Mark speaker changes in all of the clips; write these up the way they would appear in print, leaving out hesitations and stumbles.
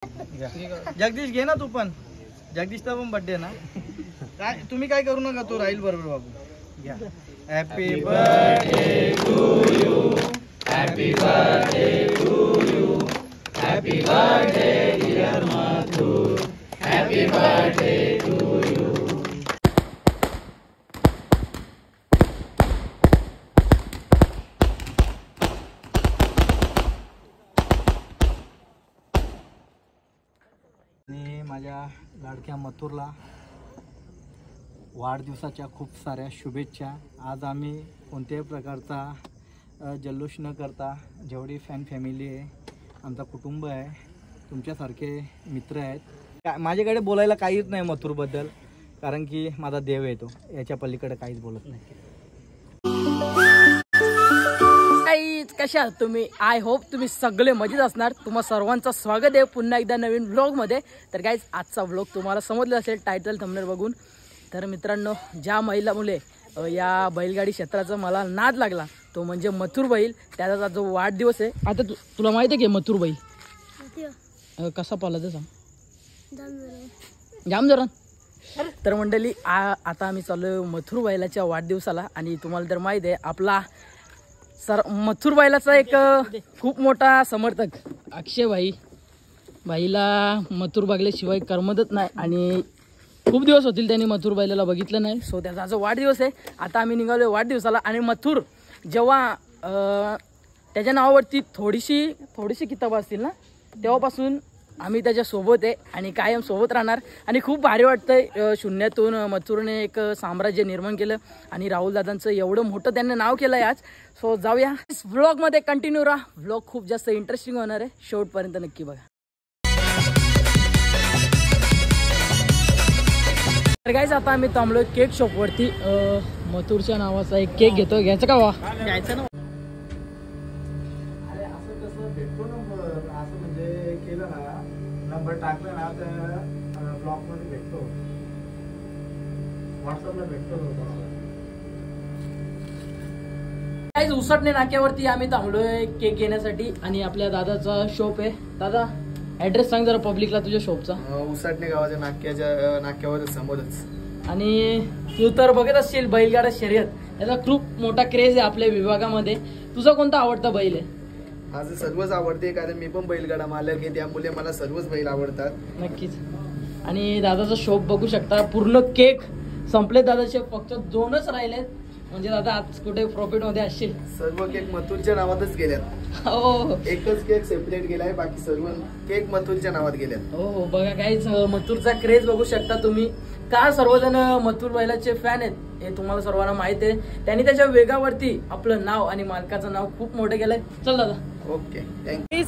Speaker 1: जगदीश घे ना तू पण, जगदीशचा पण बर्थडे ना. काय तुम्ही काय करू नका, तो राहील बरोबर बाबू. घ्या. Happy birthday to you, happy birthday to you, happy birthday dear Mathur, happy birthday to you. आणि माझ्या लाडक्या मथुरला वाढदिवसाच्या खूप साऱ्या शुभेच्छा. आज आम्ही कोणत्याही प्रकारचा जल्लोष न करता, जेवढी फॅमिली आहे, आमचा कुटुंब आहे, तुमच्यासारखे मित्र आहेत. माझ्याकडे बोलायला काहीच नाही मथुरबद्दल, कारण की माझा देव आहे तो, याच्या पलीकडे काहीच बोलत नाही.
Speaker 2: कशा आहात तुम्ही? आय होप तुम्ही सगळे मजेत असणार. तुम्हा सर्वांचं स्वागत आहे पुन्हा एकदा नवीन व्लॉगमध्ये. तर गाईज, आजचा व्लॉग तुम्हाला समजला असेल टायटल थंबनेल बघून. तर मित्रांनो, ज्या महिला मुले या बैलगाडी क्षेत्राचा मला नाद लागला तो म्हणजे मथुर बैल. त्याचा जो वाढदिवस आहे. आता तुला माहिती आहे की मथुर बैल कसा पाला ते सांग. जाम जरा. तर मंडळी, आता आम्ही चालू मथुर बैलाच्या वाढदिवसाला. आणि तुम्हाला तर माहिती आहे, आपला मथुर बैलाचा एक खूप मोठा समर्थक अक्षय भाईला मथुर बघल्याशिवाय करमतच नाही. आणि खूप दिवस होतील त्यांनी मथुर बैलाला बघितलं नाही. सो त्याचा जो वाढदिवस आहे, आता आम्ही निघालो वाढदिवसाला. आणि मथुर जेव्हा त्याच्या नावावरती थोडीशी किताब असतील ना, तेव्हापासून आम्ही त्याच्यासोबत आहे आणि कायम सोबत राहणार. आणि खूप भारी वाटतंय, शून्यातून मथुरने एक साम्राज्य निर्माण केलं आणि राहुल दादांचं एवढं मोठं त्यांनी नाव केलं आहे आज. सो जाऊया व्लॉगमध्ये, कंटिन्यू राहा. व्लॉग खूप जास्त इंटरेस्टिंग होणार आहे, शेवटपर्यंत नक्की बघा. तर गाईज, आता आम्ही थांबलोय केक शॉपवरती. मथुरच्या नावाचा एक केक घेतो. घ्यायचं का वा? घ्यायचं ना.
Speaker 1: नंबर टाकला ना तर ब्लॉक मध्ये भेटतो, व्हॉट्सअपला भेटतो.
Speaker 2: गाईज, उसटणे नाक्यावरती आम्ही थांबलोय केक घेण्यासाठी. आणि आपल्या दादाचा शॉप आहे. दादा, ऍड्रेस सांग जरा पब्लिकला तुझ्या शॉपचा.
Speaker 1: उसटणे गावाच्या नाक्यावर समोरच.
Speaker 2: आणि तू तर बघत असशील बैलगाडा शर्यत, याचा खूप मोठा क्रेज आहे आपल्या विभागामध्ये. तुझा कोणता आवडता बैल आहे?
Speaker 1: माझं सर्वच आवडते, कारण मी पण बैलगाडा मालक आहे, त्यामुळे मला सर्वच बैल आवडतात.
Speaker 2: नक्कीच. आणि दादाचा शॉप बघू शकता, पूर्ण केक संपले दादाचे, फक्त 2च राहिलेत. म्हणजे दादा आज कुठे प्रॉफिट मध्ये असशील.
Speaker 1: सर्व केक मथुरच्या नावातच गेल्यात.
Speaker 2: हो,
Speaker 1: एकच केक सेपरेट गेलाय, बाकी सर्व केक मथुरच्या नावात गेल्यात.
Speaker 2: हो बघा काहीच, मथुरचा क्रेज बघू शकता तुम्ही. का सर्वजण मथुर बैलाचे फॅन आहेत हे तुम्हाला सर्वांना माहित आहे. त्यांनी त्याच्या वेगावरती आपलं नाव आणि मालकाचं नाव खूप मोठं केलंय. चल दादा.
Speaker 1: Okay, thank you.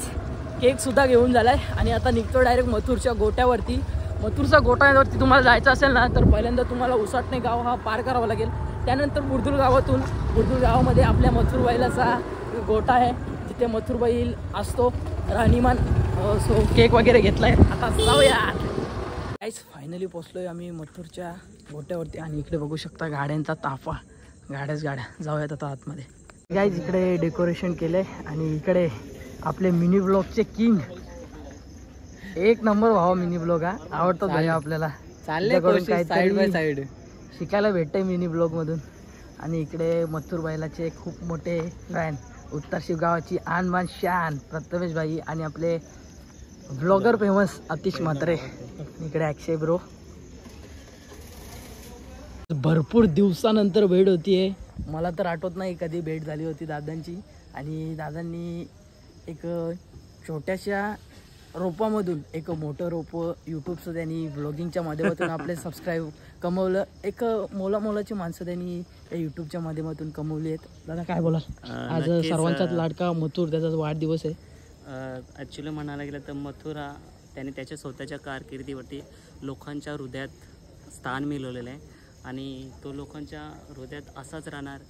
Speaker 2: केक सुद्धा घेऊन झालाय आणि आता निघतो डायरेक्ट मथुरच्या गोट्यावरती. मथुरचा गोट्यावरती तुम्हाला जायचं असेल ना, तर पहिल्यांदा तुम्हाला उसटणे गाव हा पार करावा लागेल. त्यानंतर बुर्दुल गावामध्ये आपल्या मथुर बैलाचा गोटा आहे, तिथे मथुर बैल असतो राहणीमान. सो केक वगैरे घेतलाय, आता जाऊया. गाईस, फायनली पोचलोय आम्ही मथुरच्या गोट्यावरती. आणि इकडे बघू शकता गाड्यांचा ताफा, गाड्या. जाऊयात आता आतमध्ये. गाईज, इकडे डेकोरेशन केलंय आणि इकडे आपले मिनी ब्लॉगचे किंग. एक नंबर भावा मिनी ब्लॉग हा, आवडतो भैया आपल्याला. साइड बाय साइड शिकायला भेटतंय मिनी ब्लॉग मधून. आणि इकडे मथुर बैलाचे खूप मोठे फॅन, उत्तरशिव गावाची आनमान शान प्रथमेश भाई आणि आपले ब्लॉगर फेमस आतिश म्हात्रे. इकडे अक्षय ब्रो. भरपूर दिवसानंतर भेट होतीये. मला तर आठवत नाही कधी भेट झाली होती दादांची. आणि दादांनी एक छोट्याशा रोपामधून एक मोठं रोप यूट्यूबचं त्यांनी ब्लॉगिंगच्या माध्यमातून आपले सबस्क्राईब कमवलं. एक मोलाची माणसं त्यांनी या यूट्यूबच्या माध्यमातून कमवली आहेत. दादा काय बोला? आज सर्वांचाच लाडका मथुर, त्याचा वाढदिवस आहे.
Speaker 3: ॲक्च्युली म्हणायला गेलं तर मथुर हा त्याने त्याच्या स्वतःच्या कारकिर्दीवरती लोकांच्या हृदयात स्थान मिळवलेलं आहे. आणि तो लोकांच्या हृदयात असाच राहणार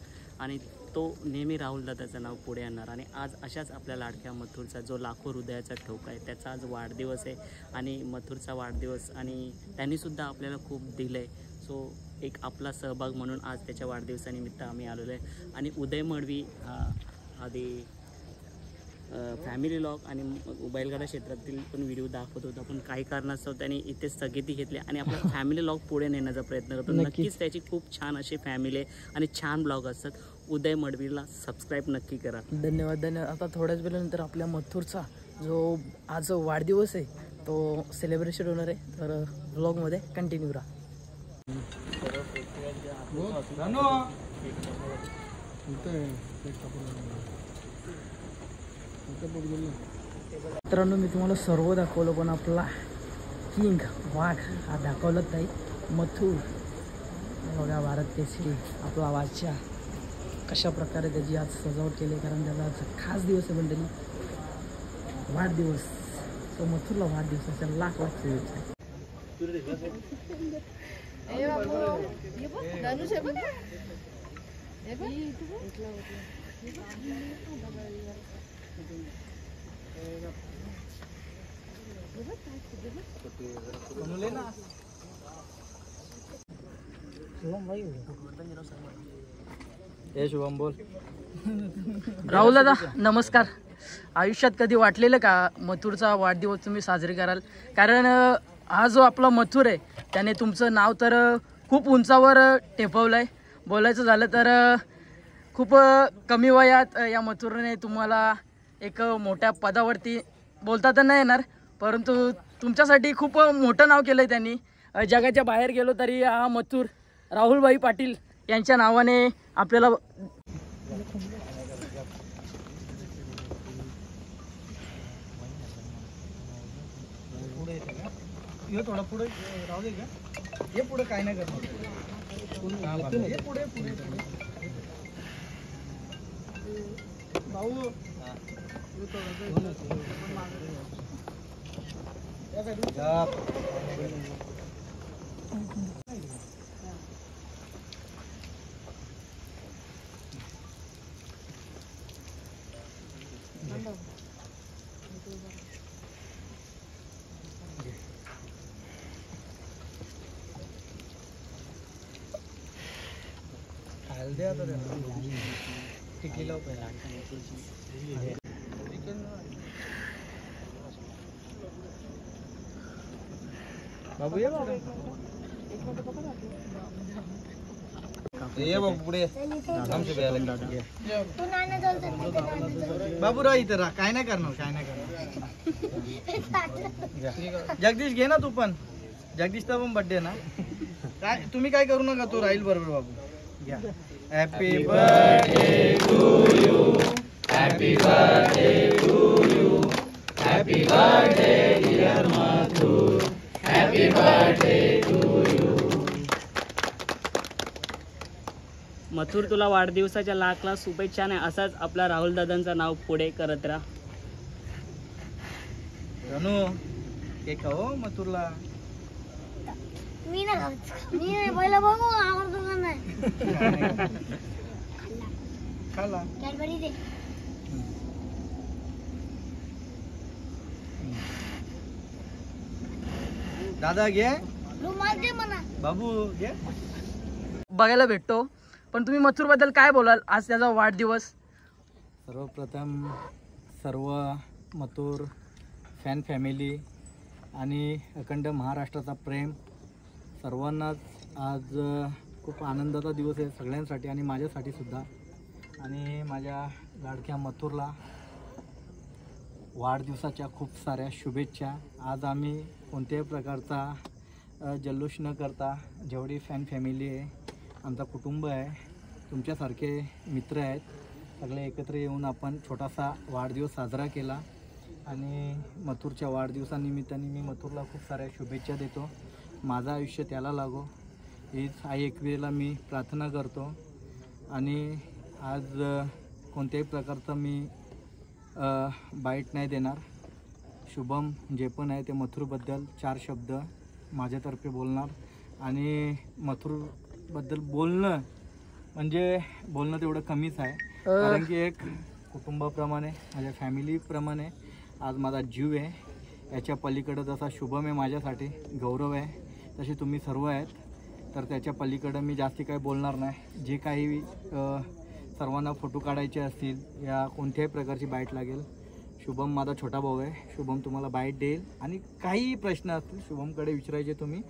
Speaker 3: आणि तो नेहमी राहुल दादाचं नाव पुढे आणणार. आणि आज अशाच आपल्या लाडक्या मथुरचा जो लाखो हृदयाचा ठोका आहे, त्याचा आज वाढदिवस आहे. आणि मथुरचा वाढदिवस, आणि त्यांनीसुद्धा आपल्याला खूप दिलं आहे. सो एक आपला सहभाग म्हणून आज त्याच्या वाढदिवसानिमित्त आम्ही आलेलो आहे. आणि उदय मडवी आधी फॅमिली लॉग आणि बैलगाडा क्षेत्रातील पण व्हिडिओ दाखवत होतो. पण काही कारणास्तव त्यांनी इथे स्थगिती घेतली आणि आपला फॅमिली लॉग पुढे नेण्याचा प्रयत्न करतो. नक्कीच त्याची खूप छान अशी फॅमिली आहे आणि छान ब्लॉग असतात. उदय मडवीला सबस्क्राईब नक्की करा.
Speaker 2: धन्यवाद धन्यवाद. आता थोड्याच वेळानंतर आपल्या मथुरचा जो आज वाढदिवस आहे तो सेलिब्रेशन होणार आहे. तर ब्लॉगमध्ये कंटिन्यू राहा. मित्रांनो मी तुम्हाला सर्व दाखवलं पण आपला किंग वाघ हा दाखवलाच नाही. मथुर बघा, भारत केसरी आपला वाच्या कशा प्रकारे त्याची आज सजावट केली, कारण त्याचा आज खास दिवस आहे मंडळी, वाढदिवस. तो मथुरला वाढदिवसाच्या लाख लाख शुभेच्छा.
Speaker 1: शुभम बोल.
Speaker 2: राहुल दादा नमस्कार. आयुष्यात कधी वाटलेलं का मथुरचा वाढदिवस तुम्ही साजरी कराल? कारण हा जो आपला मथुर आहे त्याने तुमचं नाव तर खूप उंचावर टेपवलं आहे. बोलायचं झालं तर खूप कमी वयात या मथुरने तुम्हाला एक मोठ्या पदावरती बोलता तर नाही येणार, परंतु तुमच्यासाठी खूप मोठं नाव केलं आहे त्यांनी. जगाच्या बाहेर गेलो तरी हा मथुर राहुलभाई पाटील यांच्या नावाने आपल्याला
Speaker 1: थोडा पुढे राहू दे का? हे पुढे काय नाही करणार. हे पुढे पुढे भाऊ द्या तर टिकली लाव पहिला. बाबू ये बाबू पुढे बाबू राह इथं राह. काय नाही करणार, काय नाही करणार. जगदीश घे ना तू पण. जगदीशचा पण बर्थडे ना. काय तुम्ही काय करू नका, तो राहील बरोबर बाबू. घ्या. Happy birthday to you, happy birthday to you, happy birthday dear Mathur, happy birthday to you.
Speaker 3: Mathur तुला वाढदिवसाच्या लाख लाख शुभेच्छा. नाही असाच आपला राहुल दादांचं नाव पुढे करत राहा.
Speaker 1: रणू केक हो मथुरला.
Speaker 4: मी पहिला बघू आवडतो का नाही.
Speaker 1: खाला
Speaker 4: कॅडबरी दे.
Speaker 1: दादा घे.
Speaker 4: रुमाल दे म्हणा.
Speaker 1: बाबू घे.
Speaker 2: बघायला भेटतो. पण तुम्ही मथुरबद्दल काय बोलाल आज त्याचा वाढदिवस?
Speaker 1: सर्वप्रथम सर्व मथुर फॅन फॅमिली आणि अखंड महाराष्ट्राचा प्रेम सर्वांनाच आज खूप आनंदाचा दिवस आहे सगळ्यांसाठी आणि माझ्यासाठी सुद्धा. आणि माझ्या लाडक्या मथुरला वाढदिवसाच्या खूप साऱ्या शुभेच्छा. आज आम्ही कोणत्याही प्रकारचा जल्लोष न करता जेवढी फॅन फॅमिली आहे, आमचा कुटुंब आहे, तुमच्यासारखे मित्र आहेत, सगळे एकत्र येऊन आपण छोटासा वाढदिवस साजरा केला. आणि मथुरच्या वाढदिवसानिमित्ताने मी मथुरला खूप साऱ्या शुभेच्छा देतो. माझं आयुष्य त्याला लागो हीच आई एकविरेला मी प्रार्थना करतो. आणि आज कोणत्याही प्रकारचं मी बाईट नाही देणार. शुभम जे पण आहे ते मथुरबद्दल 4 शब्द माझ्यातर्फे बोलणार. आणि मथुरबद्दल बोलणं म्हणजे बोलणं तेवढं कमीच आहे, कारण की एक कुटुंबाप्रमाणे माझ्या फॅमिलीप्रमाणे आज माझा जीव आहे. याच्या पलीकडं जसा शुभम आहे माझ्यासाठी गौरव आहे, तसे तुम्ही सर्व आहेत. तर त्याच्या पलीकडं मी जास्ती काही बोलणार नाही. जे काही सर्वांना फोटो काढायचे असतील या कोणत्याही प्रकारची बाईट लागेल शुभम माझा छोटा भाऊ आहे. शुभम तुम्हाला बाईट देईल आणि काही प्रश्न असतील शुभमकडे विचारायचे तुम्ही,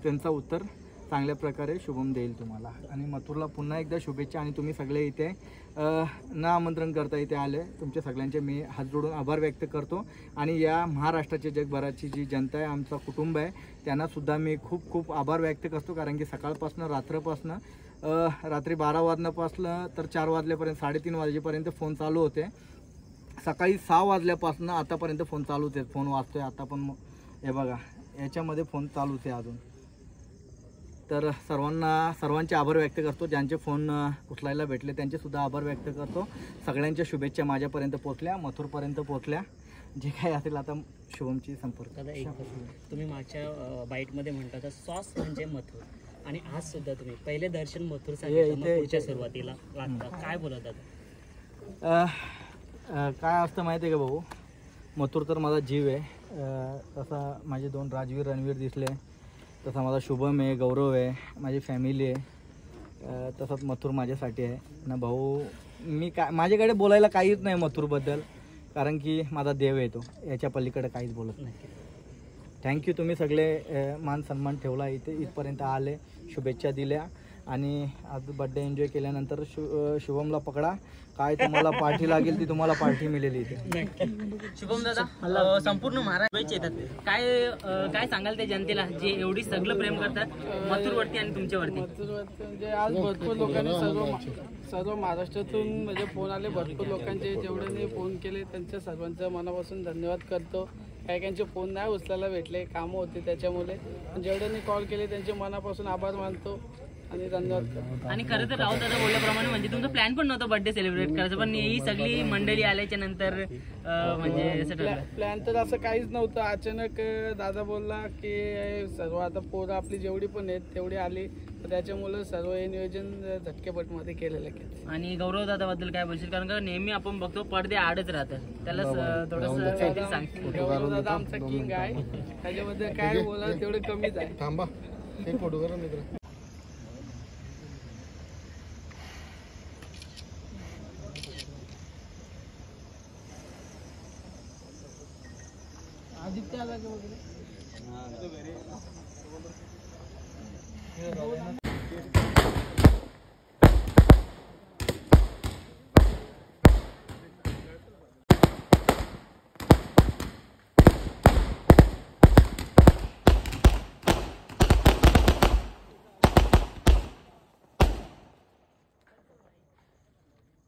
Speaker 1: त्यांचं उत्तर चांगल्या प्रकारे शुभम देईल तुम्हाला. आणि मथुरला पुन्हा एकदा शुभेच्छा. आणि तुम्ही सगळे इथे न आमंत्रण करता इथे आले, तुमच्या सगळ्यांचे मी हात जोडून आभार व्यक्त करतो. आणि या महाराष्ट्राची जगभराची जी जनता आहे, आमचा कुटुंब आहे, त्यांनासुद्धा मी खूप खूप आभार व्यक्त करतो. कारण की सकाळपासून रात्री 12 वाजल्यापासून तर 4 वाजल्यापर्यंत 3:30 वाजेपर्यंत फोन चालू होते. सकाळी 6 वाजल्यापासून आतापर्यंत फोन चालूच आहेत. फोन वाजतोय आता पण, हे बघा याच्यामध्ये फोन चालूच आहे अजून. तर सर्वांचे आभार व्यक्त करतो. ज्यांचे फोन उचलायला भेटले त्यांचेसुद्धा आभार व्यक्त करतो. सगळ्यांच्या शुभेच्छा माझ्यापर्यंत पोचल्या, मथुरपर्यंत पोचल्या. जे काही असेल आता शुभमची संपर्क.
Speaker 3: दादा एक तुम्ही मागच्या बाईटमध्ये म्हणता तर सॉस म्हणजे मथुर, आणि आज सुद्धा तुम्ही पहिले दर्शन मथुर पुढच्या सुरुवातीला लागता, काय बोलत दादा?
Speaker 1: काय असतं माहिती आहे का भाऊ, मथुर तर माझा जीव आहे. तसा माझे 2 राजवीर रणवीर दिसले, तसा माझा शुभम आहे, गौरव आहे, माझी फॅमिली आहे. तसंच मथुर माझ्यासाठी आहे ना भाऊ. मी माझ्याकडे बोलायला काहीच नाही मथुरबद्दल, कारण की माझा देव आहे तो, याच्या पलीकडे काहीच बोलत नाही. थँक्यू, तुम्ही सगळे मान सन्मान ठेवला, इथपर्यंत आले, शुभेच्छा दिल्या. आणि आज बड्डे एन्जॉय केल्यानंतर शुभमला पकडा, काय तुम्हाला पार्टी लागेल ती तुम्हाला पार्टी मिळेल इथे.
Speaker 2: शुभम दादा, संपूर्ण महाराष्ट्र येतात, काय सांगाल त्या जनतेला जे एवढी सगळं प्रेम करतात मथुरवरती आणि तुमच्यावरती?
Speaker 5: मथुरवरती म्हणजे आज भरपूर लोकांनी सर्व महाराष्ट्रातून म्हणजे फोन आले, भरपूर लोकांचे जेवढ्यांनी फोन केले त्यांच्या सर्वांचं मनापासून धन्यवाद करतो. काही काहींचे फोन नाही उचलायला भेटले, कामं होते त्याच्यामुळे, पण जेवढ्यांनी कॉल केले त्यांचे मनापासून आभार मानतो आणि धन्यवाद करतो.
Speaker 2: आणि खरं तर राऊत दादा बोलल्याप्रमाणे म्हणजे तुमचा प्लॅन पण नव्हता बर्थडे सेलिब्रेट करायचं, पण ही सगळी मंडळी आल्याच्या नंतर म्हणजे
Speaker 5: प्लॅन तर असं काहीच नव्हतं. अचानक दादा बोलला की सर्व आता पोरं आपली जेवढी पण आहेत तेवढी आली, तर त्याच्यामुळं सर्व हे नियोजन झटकेपटमध्ये केलेलं आहे.
Speaker 2: आणि गौरव दादाबद्दल काय बोलशील? कारण का नेहमी आपण बघतो पडदे आडच राहतात, त्याला थोडंसं काहीतरी सांग.
Speaker 5: गौरव दादा आमचा किंग आहे, त्याच्याबद्दल काय बोला तेवढं कमीच आहे.
Speaker 6: थांबा, एक फोटो करा मित्र.
Speaker 5: आदित्य आला का वगैरे?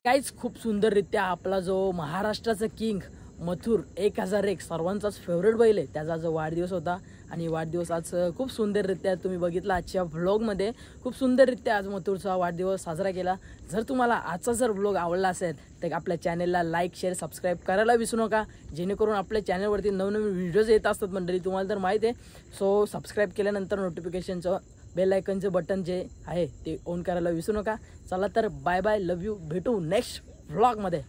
Speaker 2: काहीच खूप सुंदररित्या आपला जो महाराष्ट्राचा किंग मथुर 1001 सर्वांचाच फेवरेट बैल आहे, त्याचा जो वाढदिवस होता. आणि वाढदिवस आज खूप सुंदररित्या तुम्ही बघितला आजच्या व्लॉगमध्ये. खूप सुंदररित्या आज मथुरचा वाढदिवस साजरा केला. जर तुम्हाला आजचा जर व्लॉग आवडला असेल तर आपल्या चॅनलला लाईक शेअर सबस्क्राईब करायला विसरू नका, जेणेकरून आपल्या चॅनलवरती नवनवीन व्हिडिओज येत असतात मंडळी, तुम्हाला तर माहीत आहे. सो सबस्क्राईब केल्यानंतर नोटिफिकेशनचं बेल आयकनचं बटन जे आहे ते ऑन करायला विसरू नका. चला तर बाय बाय, लव यू, भेटू नेक्स्ट व्लॉगमध्ये.